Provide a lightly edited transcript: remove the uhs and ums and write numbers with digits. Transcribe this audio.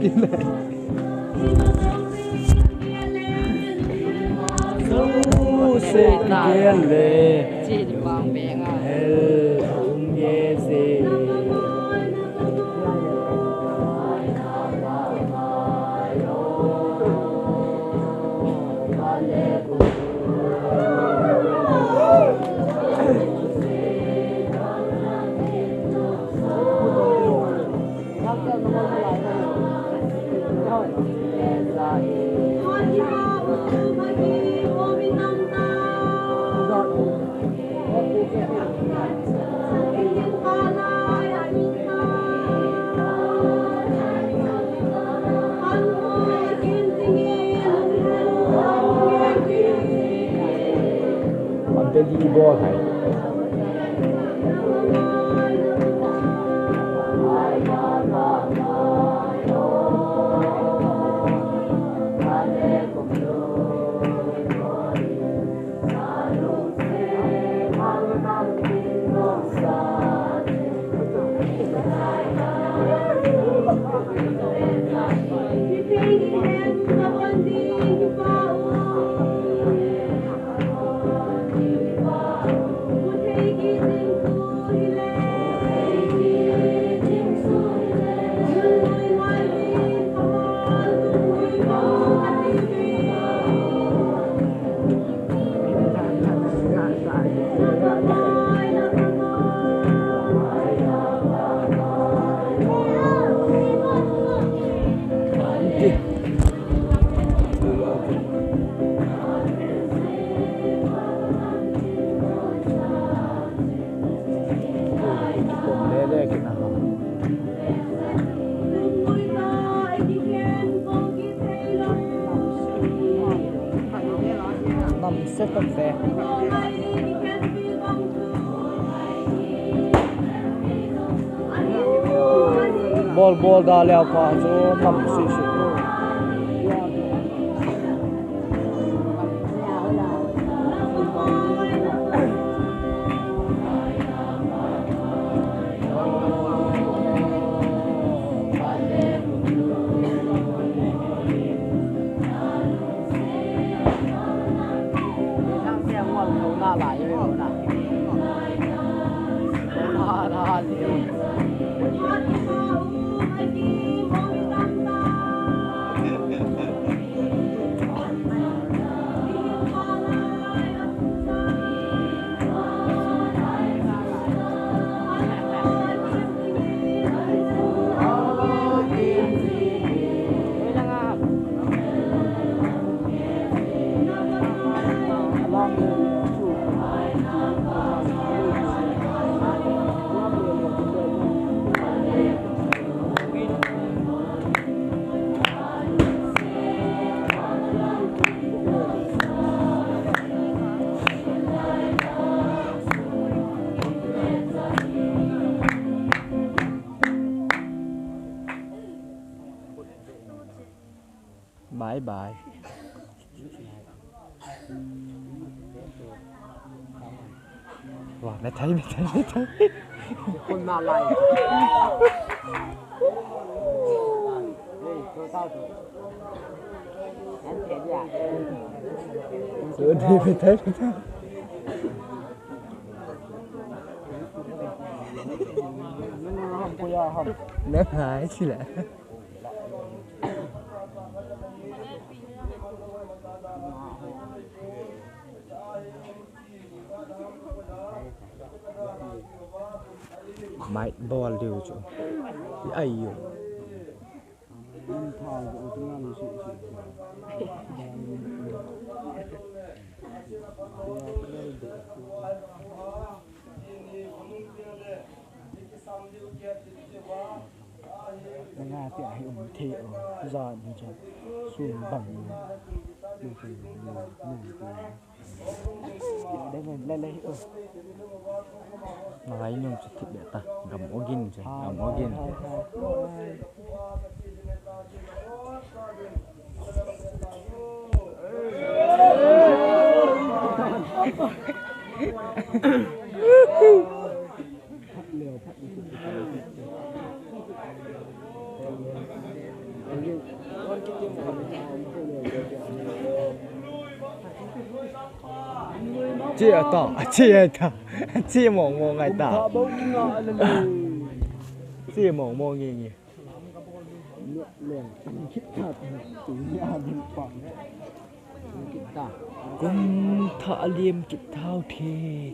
kín này sẽ kiên lệ chỉ bằng bèn à không nghe gì cái gì bo thầy rất tốt vẻ bol da leo qua chỗ nằm suy suy lại với nó nè nó liều bye bye wow mày thấy con nào lại tôi sao rồi anh thấy gì à sửa đi mày thấy nó hại chứ lẽ mày bol điều chứ ai yêu Nga thì ai ủng thị ở giờ như thế xuân bằng như thế đây mình lấy nói nhung sẽ thịt để ta gầm organ chứ gầm organ chia ta chia mong ngày ta bau ngọ lên chia mong gì liền khít thật chủ nhà đi phòng kita cũng thọ liêm kịch thao thề